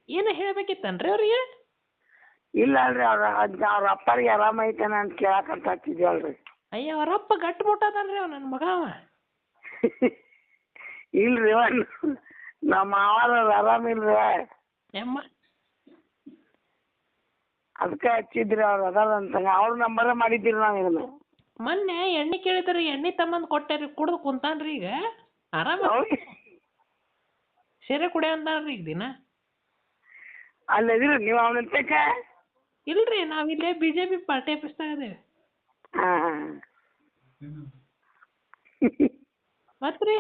ಏನು ಹೇಳ್ಬೇಕಿತ್ತನ್ರಿ ಅವ್ರಿಗೆ? ಇಲ್ಲ ಅಲ್ರಿ ಅವ್ರ ಅಪ್ಪರಿಗೆ ಆರಾಮ ಐತೇನ ಅಂತ ಕೇಳಕಂತ ಹಚ್ಚಿದ್ವಲ್ರಿ. ಅಯ್ಯ ಅವರಪ್ಪ ಗಟ್ಟಿ ಮುಟ್ಟದನ್ರಿ ಅವ ನನ್ನ ಮಗ ಅವ. ಇಲ್ರಿ ನಮ್ಮ ಮಾವಾರ ಆರಾಮಿಲ್ರಿ ಎಮ್ಮ ಅದಕ್ಕೆ ಹಚ್ಚಿದ್ರಿ ಅವ್ರು ಅದಾರಂತ ಅವ್ರ ನಂಬರ ಮಾಡಿದ್ದೀರಿ ನಾವು ಇದನ್ನ. ಮೊನ್ನೆ ಎಣ್ಣೆ ಕೇಳಿದ್ರಿ, ಎಣ್ಣೆ ತಮ್ಮಂದು ಕೊಟ್ಟೇರಿ, ಕುಡ್ದು ಕುಂತಾನ್ರಿ ಈಗ ಆರಾಮ. ಸೀರೆ ಕುಡಿ ಅಂತಾನ್ರಿ ಈಗ ದಿನ. ಅಲ್ಲದಿರಿ ನೀವು ಅವನಂತಕ? ಇಲ್ರಿ ನಾವಿಲ್ಲೇ BJP ಪಾರ್ಟಿ ಆಫೀಸ್ದಾಗ ಅದೇವಿ. ಮತ್ರಿ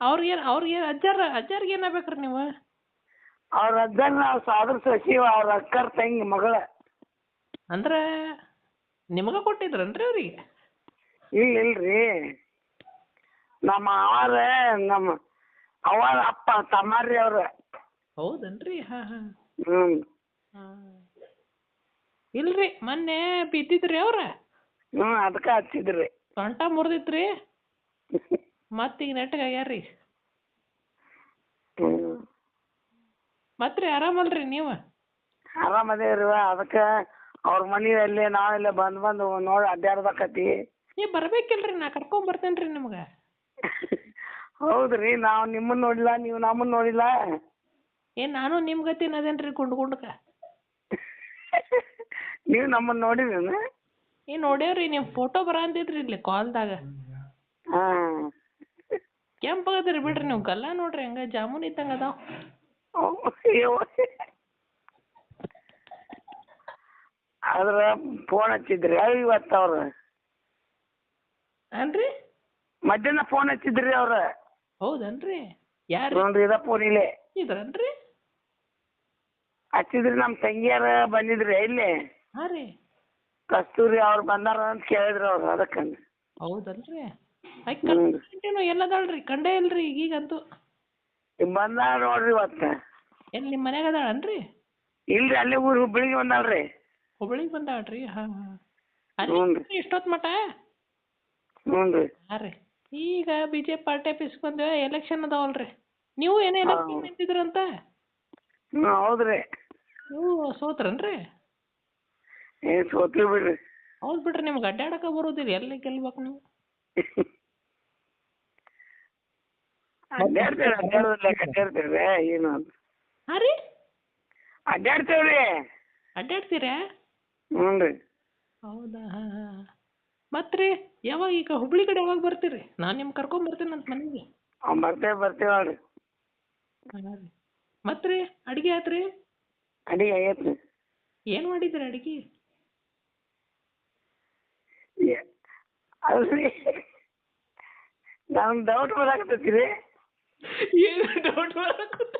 ಅವ್ರಿಗೆ ಅಜ್ಜಾರ್ಗೆ ಏನಾಗ್ಬೇಕ್ರಿ ನೀವು? ಅವ್ರ ಅಜ್ಜನ ನಾವು ಸಾದ್ರ ಸಚಿವ ಅವ್ರ ಅಕ್ಕರ್ ತಂಗಿ ಮಗಳ. ಅಂದ್ರೆ ನಿಮಗ ಕೊಟ್ಟಿದ್ರನ್ರಿ ಅವ್ರಿಗೆ? ಇಲ್ರಿ ನಮ್ಮ ಅವರ ನಮ್ಮ ಅವರ ಅಪ್ಪ ತಮ್ಮಾರಿ ಅವ್ರ. ಹೌದನ್ರಿ? ಹಾ ಹಾ. ಇಲ್ರಿ ಮೊನ್ನೆ ಬಿದ್ದಿದ್ರಿ ಅವ್ರ. ಅದಕ್ಕೆ ಹಚ್ಚಿದ್ರಿ. ಸೊಂಟ ಮುರಿದಿತ್ರಿ ಮತ್ತೀಗ ನೆಟ್ಟಗಾಗ್ಯಾರ್ರಿ. ಮತ್ರಿ ಆರಾಮಲ್ರಿ ನೀವು? ಆರಾಮದೇವ್ರಿ. ಅದಕ್ಕೆ ಅವ್ರ ಮನೆಯಲ್ಲಿ ನಾವೆಲ್ಲ ಬಂದು ನೋಡಿ ಅಡ್ಡಾಡ್ಬೇಕತಿ. ನೀವು ಬರ್ಬೇಕಿಲ್ರಿ, ನಾ ಕರ್ಕೊಂಬರ್ತೇನೆ ರೀ ನಿಮ್ಗೆ. ಹೌದ್ರಿ, ನಾವು ನಿಮ್ಮನ್ನ ನೋಡಿಲ್ಲ, ನೀವು ನಮ್ಮನ್ನ ನೋಡಿಲ್ಲ. ನಾನು ನಿಮ್ಮ ಗತಿನ ಅದೇನ್ರಿ ಗುಂಡ್ಕ. ನೀವು ನಮ್ಮನ್ನ ನೋಡಿದ್ರೇನ? ನೋಡ್ಯಾವ್ರಿ, ನೀವು ಫೋಟೋ ಬರಂತಿದ್ರಿ ಇಲ್ಲಿ ಕಾಲ್ದಾಗ. ಕೆಂಪಾಗದ್ರಿ ಬಿಡ್ರಿ ನೀವು, ಗಲ್ಲ ನೋಡ್ರಿ ಹಂಗ ಜಾಮೂನ್ ಇದ್ದಂಗ ಅದಾವ. ಆದ್ರ ಫೋನ್ ಹಚ್ಚಿದ್ರಿ ಇವತ್ತು ಅವ್ರ? ಅನ್ರಿ ಮಧ್ಯಾಹ್ನ ಫೋನ್ ಹಚ್ಚಿದ್ರಿ ಅವ್ರ. ಹೌದನ್ರಿ? ಯಾರು ನೋಡ್ರಿ ಇದ ಫೋನ್ ಇಲ್ಲೇ ಇದ್ರನ್ರಿ? ಹಚ್ಚಿದ್ರಿ. ನಮ್ಮ ತಂಗಿಯಾರ ಬಂದಿದ್ರಿ ಇಲ್ಲಿ. ಹಾ ರೀ. ಕಸ್ತೂರಿ ಅವ್ರು ಬಂದಾರ ಅಂತ ಕೇಳಿದ್ರಿ ಅವ್ರು. ಅದಕ್ಕೆ. ಹೌದಲ್ರಿ? ಎಲ್ಲದಾಳ್ರಿ? ಕಂಡೇ ಇಲ್ರಿ ಈಗಂತೂ. ಬಂದಾಳ ನೋಡ್ರಿ ಇವತ್ತು. ಎಲ್ಲಿ ನಿಮ್ಮ ಮನ್ಯಾಗ ಅದಾಳನ್ರಿ? ಇಲ್ರಿ, ಅಲ್ಲೇ ಊರು ಹುಬ್ಬಳ್ಳಿಗೆ ಬಂದಾಳ್ರಿ. ಹುಬ್ಬಳ್ಳಿಗೆ ಬಂದಾಳ್ರಿ? ಹಾ ಹಾ. ಇಷ್ಟೊತ್ತು ಮಟ? ಹ್ಞೂ. ಹಾ ರೀ. ಈಗ BJP ಪಾರ್ಟಿ ಆಫೀಸ್ಗೆ ಬಂದೇವೆ, ಎಲೆಕ್ಷನ್ ಅದಾವಲ್ರಿ. ನೀವು ಏನೋ ಎಲೆಕ್ಷನ್ ನಿಂತಿದ್ರಂತ? ಹೌದ್ರಿ. ನೀವು ಸೋತ್ರನ್ರಿ? ಸೋತ್ರಿ ಬಿಡ್ರಿ. ಹೌದು ಬಿಡ್ರಿ, ನಿಮ್ಗೆ ಅಡ್ಡಾಡಕ ಬರೋದಿಲ್ಲ, ಎಲ್ಲಿ ಗೆಲ್ಬೇಕು ನೀವು? ಅಡ್ಡಾಡ್ತೇವ್ರಿ ಏನು? ಹಾ ರೀ, ಅಡ್ಡಾಡ್ತೇವ್ರಿ. ಅಡ್ಡಾಡ್ತೀರಾ? ಹ್ಞೂ ರೀ. ಹೌದಾ? ಹಾ ಹಾ. ಮತ್ರಿ ಯಾವಾಗ ಈಗ ಹುಬ್ಳಿ ಕಡೆ ಯಾವಾಗ ಬರ್ತೀರಿ? ನಾನು ನಿಮ್ಗೆ ಕರ್ಕೊಂಬರ್ತೀನಿ ಅಂತ ಮನೆಗೆ. ಬರ್ತೇವಲ್ರಿ. ಹಾಂ ರೀ. ಮತ್ರಿ ಅಡಿಗೆ ಆತ್ರಿ? ಅಡಿಗೆ ಆಗೈತ್ರಿ. ಏನು ಮಾಡಿದ್ರಿ ಅಡಿಗೆ? ಅಲ್ರಿ, ನಮ್ಗೆ ಡೌಟ್ ಬರಾಕತ್ತೈತಿ. ಏನು ಡೌಟ್ ಬರಾಕತ್ತ?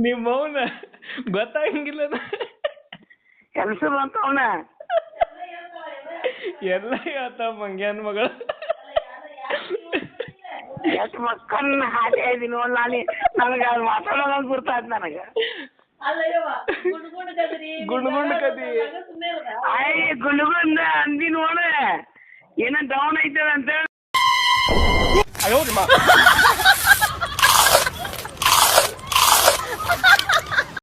ನಿಮ್ಮ ಮೌನ ಗೊತ್ತಾಗಂಗಿಲ್ಲ. ಕೆಲಸ ಅಂತವನ ಎಲ್ಲ ಹೇಳ್ತಾವ ಮಂಗ್ಯಾನ ಮಗಳು. ಎಷ್ಟು ಮಕ್ಕಳನ್ನ ಹಾಗೆ ಇದೀನಿ ನಾನು. ನನಗೆ ಅದು ಮಾತಾಡೋದು ಗುರ್ತಾಯ್ತು ನನಗೆ. ಗುಂಡ್ ಕದಿ ಗುಲ್ಗುಂದ ಅಂದಿ ನೋಡ ಏನೋ ಡೌನ್ ಐತದ ಅಂತ ಹೇಳಿ.